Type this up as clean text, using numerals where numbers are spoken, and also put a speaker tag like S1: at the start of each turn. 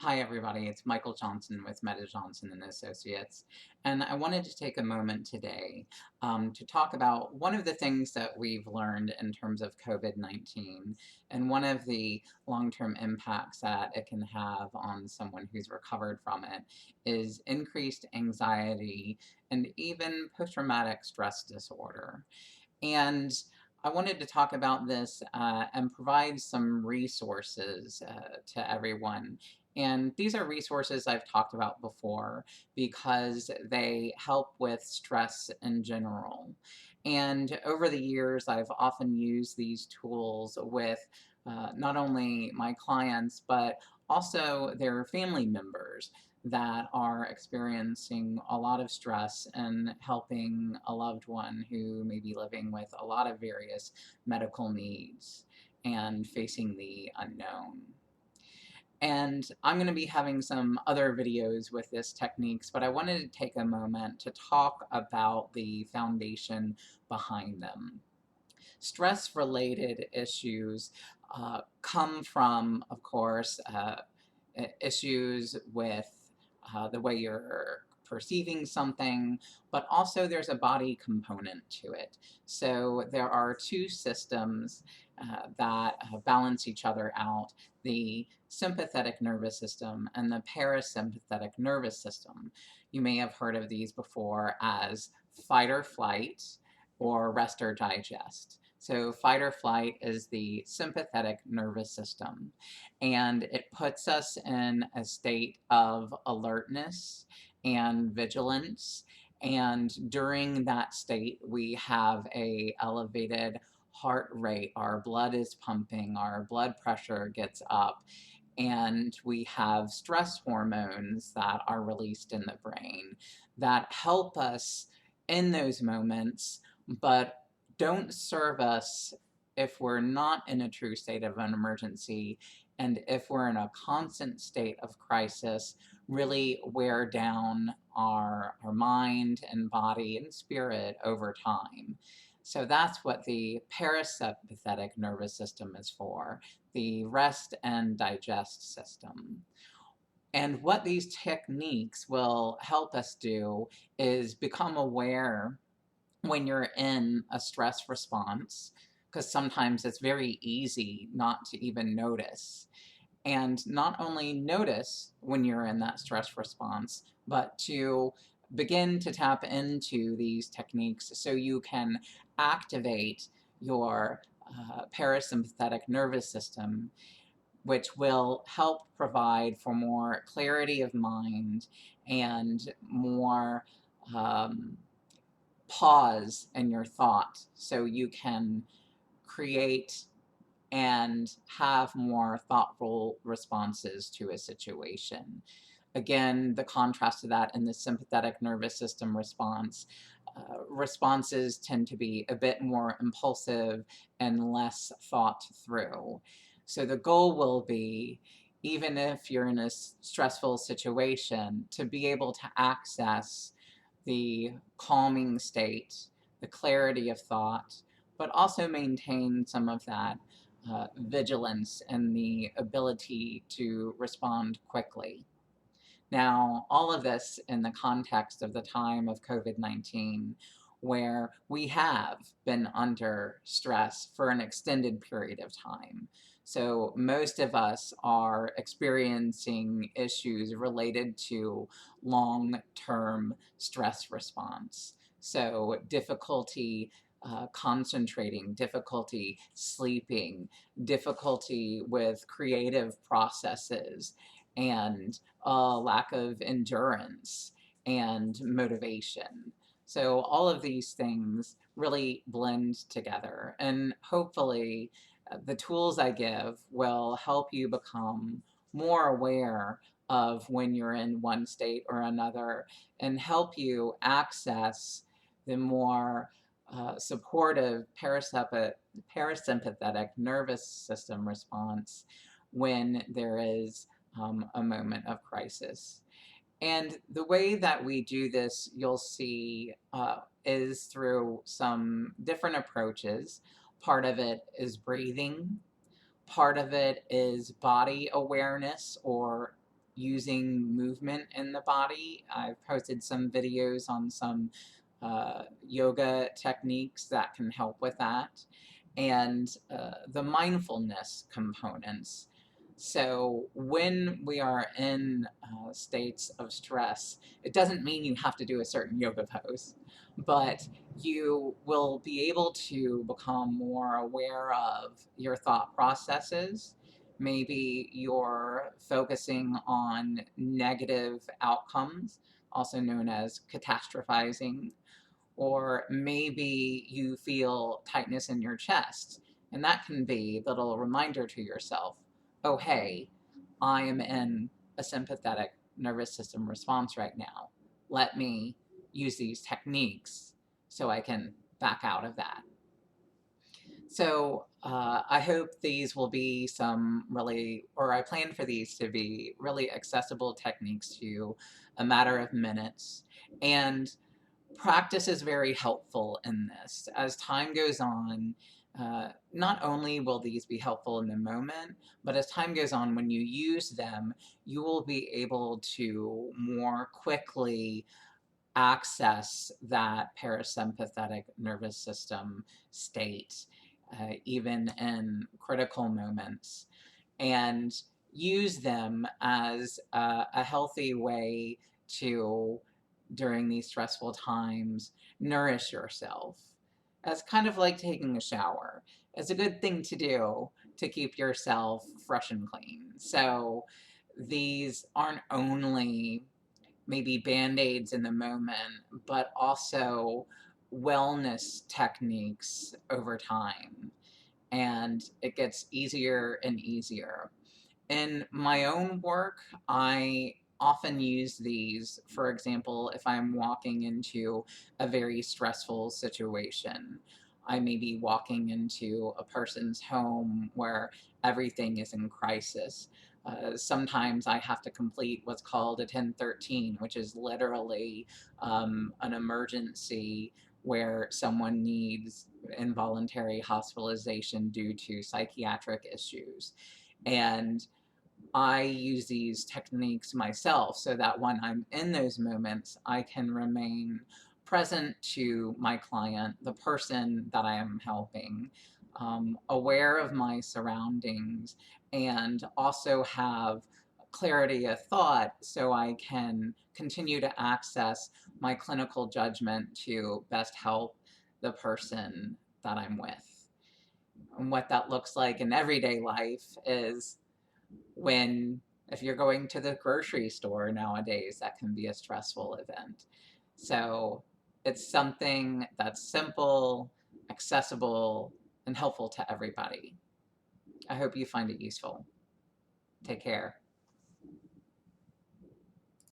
S1: Hi everybody, it's Michael Johnson with Meta Johnson and Associates, and I wanted to take a moment today to talk about one of the things that we've learned in terms of COVID-19 and one of the long-term impacts that it can have on someone who's recovered from it is increased anxiety and even post-traumatic stress disorder. And I wanted to talk about this and provide some resources to everyone. And these are resources I've talked about before because they help with stress in general. And over the years, I've often used these tools with not only my clients, but also their family members that are experiencing a lot of stress and helping a loved one who may be living with a lot of various medical needs and facing the unknown. And I'm going to be having some other videos with this techniques, but I wanted to take a moment to talk about the foundation behind them. Stress-related issues come from, of course, issues with the way you're perceiving something, but also there's a body component to it. So there are two systems that balance each other out, the sympathetic nervous system and the parasympathetic nervous system. You may have heard of these before as fight or flight or rest or digest. So fight or flight is the sympathetic nervous system, and it puts us in a state of alertness and vigilance. And during that state, we have a elevated heart rate, our blood is pumping, our blood pressure gets up, and we have stress hormones that are released in the brain that help us in those moments, but don't serve us if we're not in a true state of an emergency, and if we're in a constant state of crisis, really wear down our mind and body and spirit over time. So that's what the parasympathetic nervous system is for, the rest and digest system. And what these techniques will help us do is become aware when you're in a stress response, because sometimes it's very easy not to even notice. And not only notice when you're in that stress response, but to begin to tap into these techniques so you can activate your parasympathetic nervous system, which will help provide for more clarity of mind and more um, pause in your thought so you can create and have more thoughtful responses to a situation. Again, the contrast to that in the sympathetic nervous system response, responses tend to be a bit more impulsive and less thought through. So the goal will be, even if you're in a stressful situation, to be able to access the calming state, the clarity of thought, but also maintain some of that vigilance and the ability to respond quickly. Now, all of this in the context of the time of COVID-19, where we have been under stress for an extended period of time. So most of us are experiencing issues related to long-term stress response. So difficulty concentrating, difficulty sleeping, difficulty with creative processes, and a lack of endurance and motivation. So all of these things really blend together, and hopefully the tools I give will help you become more aware of when you're in one state or another and help you access the more supportive parasympathetic nervous system response when there is a moment of crisis. And the way that we do this, you'll see, is through some different approaches. Part of it is breathing. Part of it is body awareness or using movement in the body. I've posted some videos on some yoga techniques that can help with that, and the mindfulness components. So when we are in states of stress, it doesn't mean you have to do a certain yoga pose, but you will be able to become more aware of your thought processes. Maybe you're focusing on negative outcomes, also known as catastrophizing, or maybe you feel tightness in your chest. And that can be a little reminder to yourself, oh, hey, I am in a sympathetic nervous system response right now. Let me use these techniques so I can back out of that. So I hope these will be some really, or I plan for these to be really accessible techniques to you, a matter of minutes. And practice is very helpful in this. As time goes on, not only will these be helpful in the moment, but as time goes on, when you use them, you will be able to more quickly access that parasympathetic nervous system state, even in critical moments, and use them as a healthy way to, during these stressful times, nourish yourself. It's kind of like taking a shower. It's a good thing to do to keep yourself fresh and clean. So these aren't only maybe band-aids in the moment, but also wellness techniques over time. And it gets easier and easier. In my own work, I often use these, for example, if I'm walking into a very stressful situation. I may be walking into a person's home where everything is in crisis. Sometimes I have to complete what's called a 1013, which is literally an emergency where someone needs involuntary hospitalization due to psychiatric issues. And I use these techniques myself so that when I'm in those moments, I can remain present to my client, the person that I am helping, aware of my surroundings, and also have clarity of thought so I can continue to access my clinical judgment to best help the person that I'm with. And what that looks like in everyday life is when, if you're going to the grocery store nowadays, that can be a stressful event. So it's something that's simple, accessible, and helpful to everybody. I hope you find it useful. Take care.